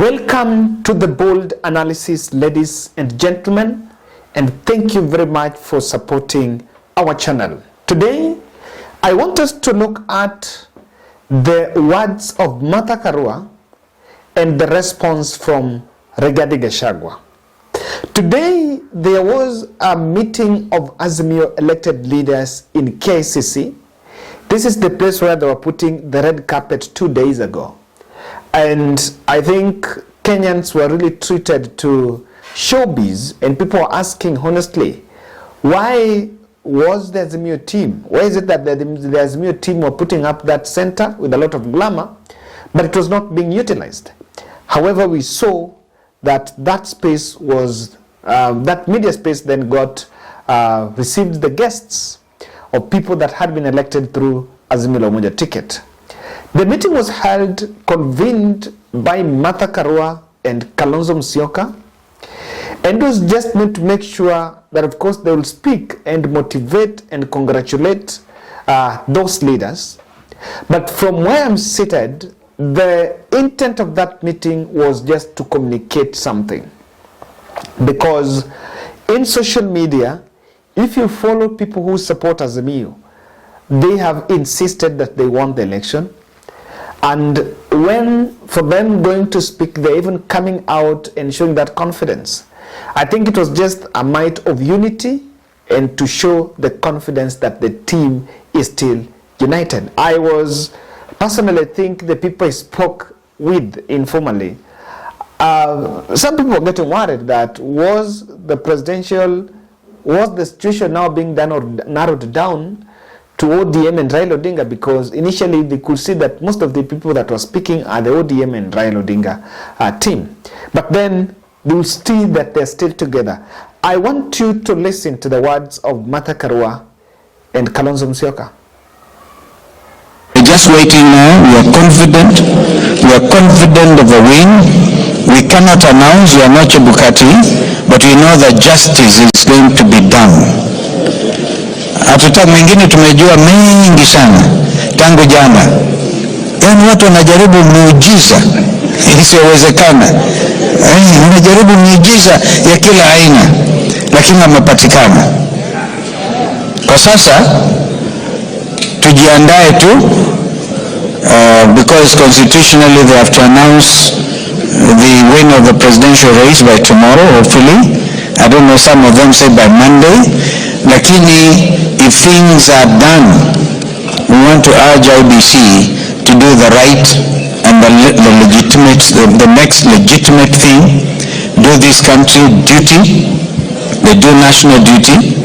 Welcome to the Bold Analysis, ladies and gentlemen, and thank you very much for supporting our channel. Today, I want us to look at the words of Martha Karua and the response from Rigathi Gachagua. Today, there was a meeting of Azimio elected leaders in KICC. This is the place where they were putting the red carpet 2 days ago. And I think Kenyans were really treated to showbiz, and people are asking honestly, why was the Azimio team? Why is it that the Azimio team were putting up that center with a lot of glamour, but it was not being utilized? However, we saw that that space was, that media space then got, received the guests of people that had been elected through Azimio la Umoja ticket. The meeting was held, convened by Martha Karua and Kalonzo Musyoka, and it was just meant to make sure that, of course, they will speak and motivate and congratulate those leaders. But from where I'm seated, the intent of that meeting was just to communicate something. Because in social media, if you follow people who support Azimio, they have insisted that they won the election. And when, for them going to speak, they're even coming out and showing that confidence. I think it was just a might of unity and to show the confidence that the team is still united. I was personally think the people I spoke with informally, some people were getting worried that was the situation now being done or narrowed down to ODM and Raila Odinga, because initially they could see that most of the people that were speaking are the ODM and Raila Odinga team. But then they will see that they're still together. I want you to listen to the words of Martha Karua and Kalonzo Musyoka. We're just waiting now. We are confident. We are confident of a win. We cannot announce, we are not Chebukati, but we know that justice is going to be done. Hatuta mengine tumejua mengi sana tangu jana. Yaani watu wanajaribu muujiza isiyowezekana. Wanajaribu muujiza ya kila aina, lakini hamepatikana. Kwa sasa tujiandae tu, because constitutionally they have to announce the win of the presidential race by tomorrow, hopefully. I don't know, some of them say by Monday. Lakini if things are done, we want to urge IBC to do the right and the next legitimate thing, do this country duty, they do national duty,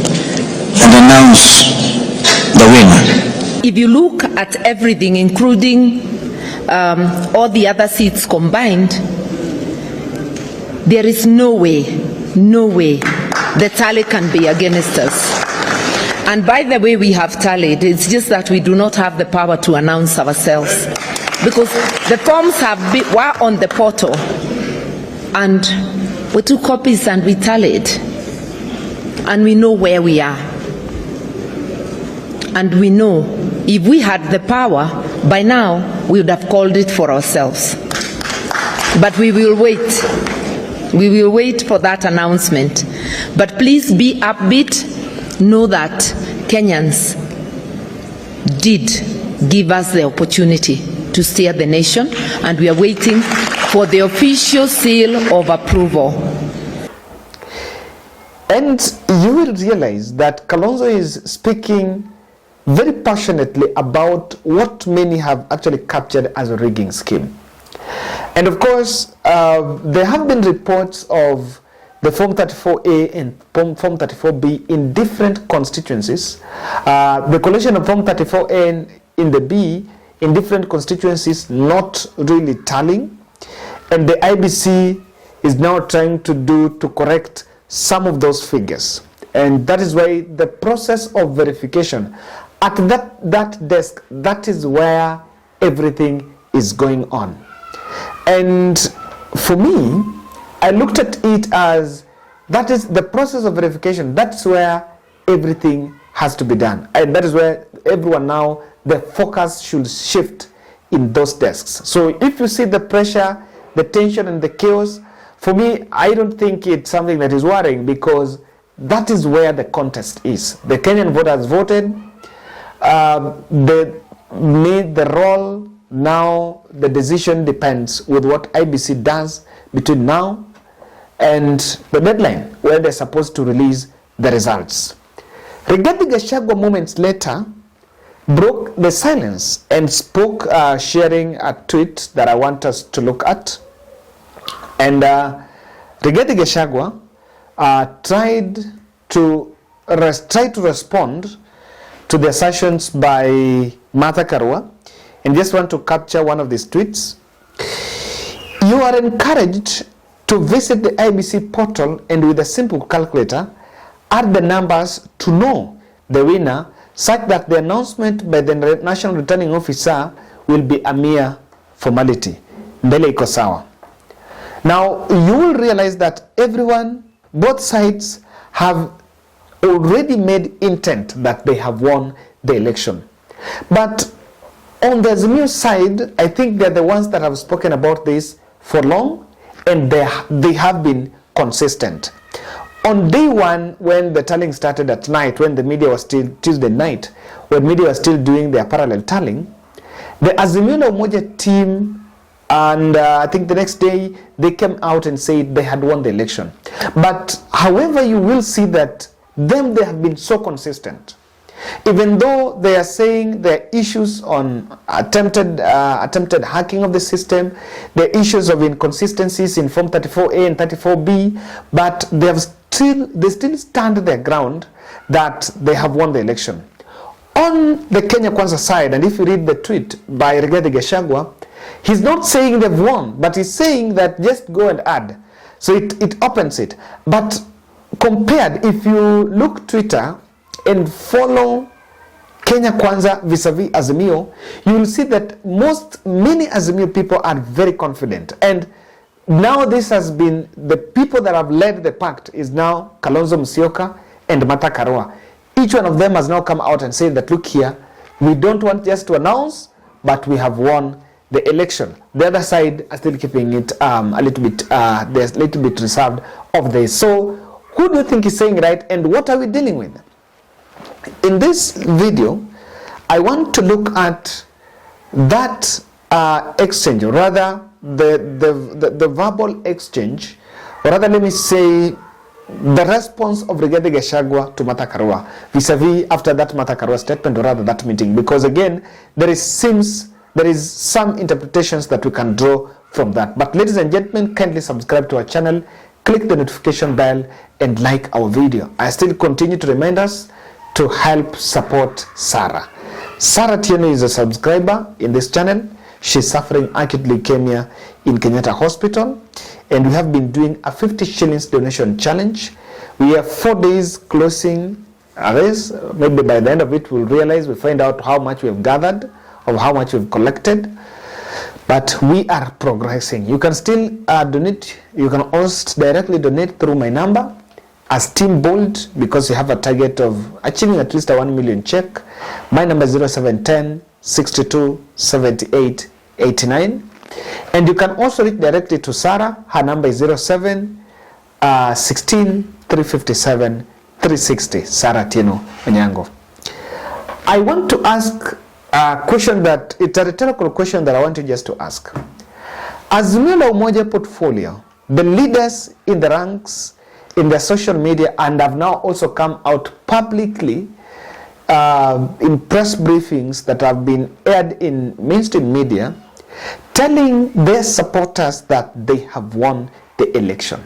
and announce the winner. If you look at everything, including all the other seats combined, there is no way the tally can be against us. And by the way, we have tallied. It's just that we do not have the power to announce ourselves, because the forms were on the portal, and we took copies and we tallied, and we know where we are. And we know if we had the power, by now we would have called it for ourselves. But we will wait. We will wait for that announcement. But please be upbeat. Know that Kenyans did give us the opportunity to steer the nation, and we are waiting for the official seal of approval. And you will realize that Kalonzo is speaking very passionately about what many have actually captured as a rigging scheme. And of course, there have been reports of the Form 34A and Form 34B in different constituencies. The collation of Form 34A in the B in different constituencies not really tallying. And the IBC is now trying to correct some of those figures. And that is why the process of verification at that desk, that is where everything is going on. And for me, I looked at it as that is the process of verification. That's where everything has to be done. And that is where everyone now, the focus should shift in those desks. So if you see the pressure the tension and the chaos, for me, I don't think it's something that is worrying, because that is where the contest is. The Kenyan voters voted. They made the role. Now the decision depends with what IBC does between now and the deadline where they're supposed to release the results. Rigathi Gachagua moments later broke the silence and spoke, sharing a tweet that I want us to look at. And Rigathi Gachagua tried to respond to the assertions by Martha Karua, and just want to capture one of these tweets. You are encouraged to visit the IBC portal and with a simple calculator add the numbers to know the winner, such that the announcement by the National Returning Officer will be a mere formality. Mbele iko sawa. Now you will realize that everyone, both sides, have already made intent that they have won the election. But on the Azimio side, I think they're the ones that have spoken about this for long, and they have been consistent. On day one, when the tallying started at night, when the media was still, Tuesday night, when media was still doing their parallel tallying, the Azimio la Umoja team, and I think the next day, they came out and said they had won the election. But however, you will see that they have been so consistent. Even though they are saying there are issues on attempted hacking of the system, there are issues of inconsistencies in Form 34A and 34B, but they still stand their ground that they have won the election. On the Kenya Kwanza side, and if you read the tweet by Rigathi Gachagua, he's not saying they've won, but he's saying that just go and add. So it opens it. But compared, if you look Twitter and follow Kenya Kwanza vis-a-vis Azimio, you will see that many Azimio people are very confident. And now this has been, the people that have led the pact is now Kalonzo Musyoka and Martha Karua. Each one of them has now come out and said that, look here, we don't want just to announce, but we have won the election. The other side are still keeping it a little bit reserved of this. So who do you think is saying right, and what are we dealing with? In this video, I want to look at that exchange, or rather the verbal exchange, or rather let me say the response of Rigathi Gachagua to Martha Karua vis-a-vis after that Martha Karua statement, or rather that meeting, because again there is some interpretations that we can draw from that. But ladies and gentlemen, kindly subscribe to our channel, click the notification bell, and like our video. I still continue to remind us to help support Sarah. Sarah Tieno is a subscriber in this channel. She's suffering acute leukemia in Kenyatta Hospital, and we have been doing a 50 shillings donation challenge. We have 4 days closing this. Maybe by the end of it, we'll find out how much we have gathered, or how much we've collected. But we are progressing. You can still donate. You can also directly donate through my number as Team Bold, because you have a target of achieving at least a 1 million check. My number is 0710 62 78 89. And you can also reach directly to Sarah. Her number is 07 16 357 360. Sarah Tieno Onyango. I want to ask a question that, it's a rhetorical question that I want you just to ask. Azimio la Umoja portfolio, the leaders in the ranks in their social media, and have now also come out publicly in press briefings that have been aired in mainstream media, telling their supporters that they have won the election.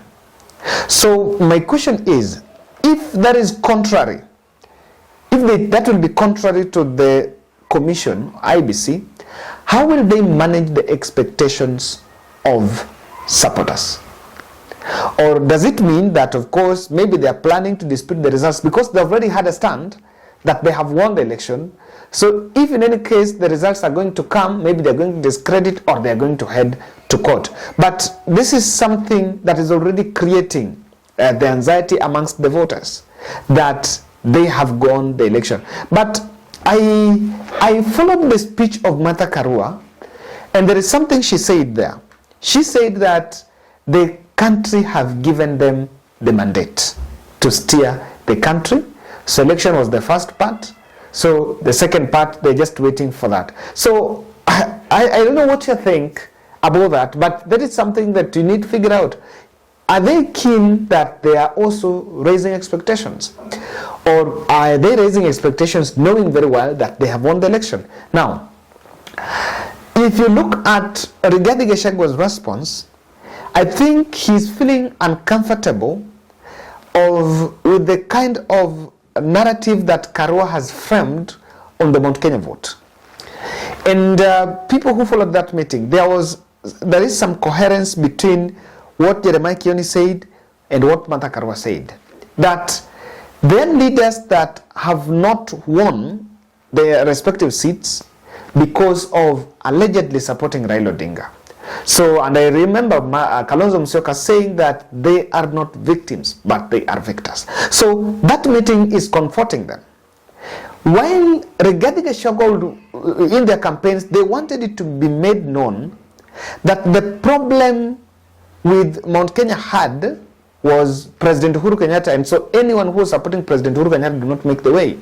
So my question is, if that is contrary, that will be contrary to the commission, IBC, how will they manage the expectations of supporters? Or does it mean that, of course, maybe they are planning to dispute the results because they've already had a stand that they have won the election? So if in any case the results are going to come, maybe they're going to discredit, or they're going to head to court. But this is something that is already creating the anxiety amongst the voters, that they have won the election. But I followed the speech of Martha Karua, and there is something she said there. she said that the country have given them the mandate to steer the country. Selection was the first part. So the second part, they're just waiting for that. So I don't know what you think about that, but that is something that you need to figure out. Are they keen that they are also raising expectations? Or are they raising expectations knowing very well that they have won the election? Now, if you look at Rigathi Gachagua's response, I think he's feeling uncomfortable with the kind of narrative that Karua has framed on the Mount Kenya vote. And people who followed that meeting, there is some coherence between what Jeremiah Kioni said and what Martha Karua said. That their leaders that have not won their respective seats because of allegedly supporting Raila Odinga. So, and I remember Kalonzo Musyoka saying that they are not victims, but they are victors. So that meeting is comforting them. While Rigathi Gachagua, in their campaigns, they wanted it to be made known that the problem with Mount Kenya had was President Uhuru Kenyatta, and so anyone who was supporting President Uhuru Kenyatta did not make the way.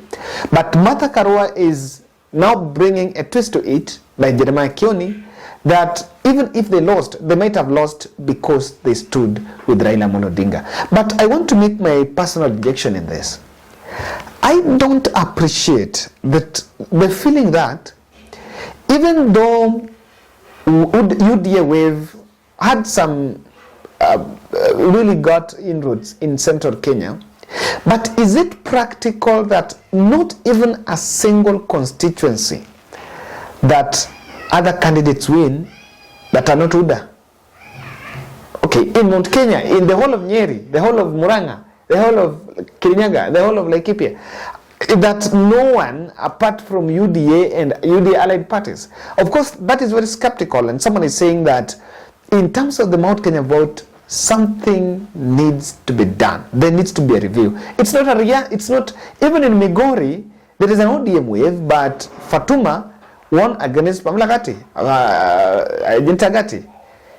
But Martha Karua is now bringing a twist to it by Jeremiah Kioni, that even if they lost, they might have lost because they stood with Raila Odinga. But I want to make my personal objection in this. I don't appreciate that the feeling that even though UDA wave had some really got inroads in central Kenya, but is it practical that not even a single constituency that other candidates win that are not UDA? Okay, in Mount Kenya, in the whole of Nyeri, the whole of Murang'a, the whole of Kirinyaga, the whole of Laikipia, that no one apart from UDA and UDA allied parties. Of course, that is very skeptical, and someone is saying that in terms of the Mount Kenya vote, something needs to be done. There needs to be a review. It's not even in Migori, there is an ODM wave, but Fatuma won against Pamela Gati, Gati,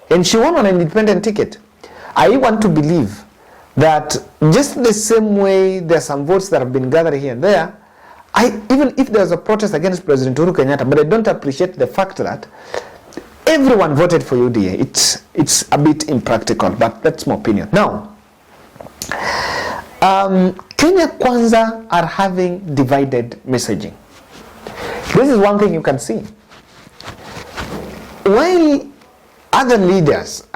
and she won on an independent ticket. I want to believe that just the same way there are some votes that have been gathered here and there, even if there's a protest against President Uhuru Kenyatta, but I don't appreciate the fact that everyone voted for UDA. It's a bit impractical, but that's my opinion. Now, Kenya Kwanza are having divided messaging. This is one thing you can see. While other leaders,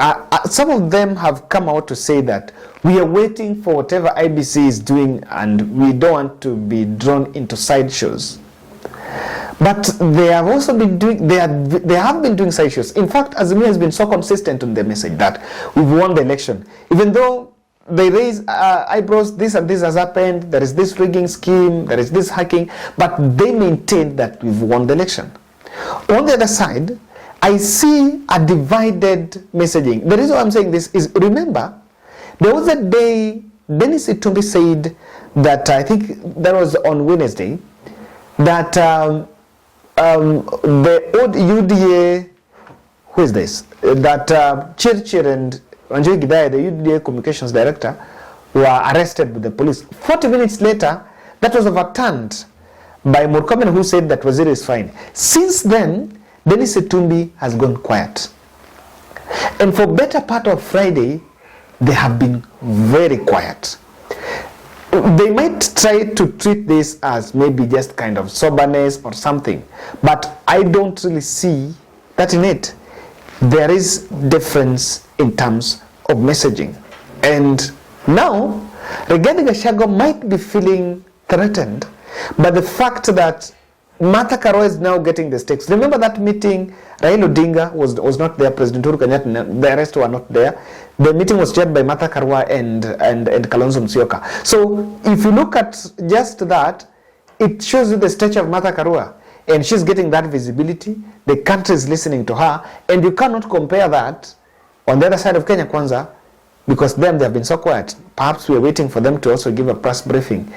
some of them have come out to say that we are waiting for whatever IBC is doing and we don't want to be drawn into sideshows. But they have also been doing, they have been doing sideshows. In fact, Azimio has been so consistent on their message that we've won the election. Even though they raise eyebrows, this and this has happened, there is this rigging scheme, there is this hacking, but they maintain that we've won the election. On the other side, I see a divided messaging. The reason why I'm saying this is, remember, there was a day Dennis Itumbi said that, I think that was on Wednesday, that the old UDA, who is this? That Chirchir and Wanjoi Gidai, the UDA communications director, were arrested with the police. 40 minutes later, that was overturned by Murkomen, who said that Waziri is fine. Since then, Dennis Itumbi has gone quiet. And for better part of Friday, they have been very quiet. They might try to treat this as maybe just kind of soberness or something, but I don't really see that in it. There is difference in terms of messaging. And now, Rigathi Gachagua might be feeling threatened by the fact that Martha Karua is now getting the stakes. Remember that meeting, Raila Odinga was not there, President Uhuru Kenyatta, the rest were not there. The meeting was chaired by Martha Karua and Kalonzo Musyoka. So if you look at just that, it shows you the stature of Martha Karua. And she's getting that visibility, the country is listening to her, and you cannot compare that on the other side of Kenya Kwanza, because them, they have been so quiet. Perhaps we are waiting for them to also give a press briefing.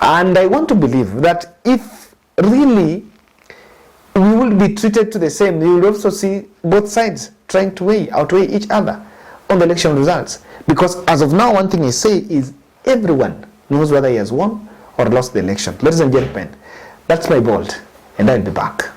And I want to believe that if really we will be treated to the same. You will also see both sides trying to outweigh each other on the election results. Because as of now, one thing I say is everyone knows whether he has won or lost the election. Ladies and gentlemen, that's my bold, and I'll be back.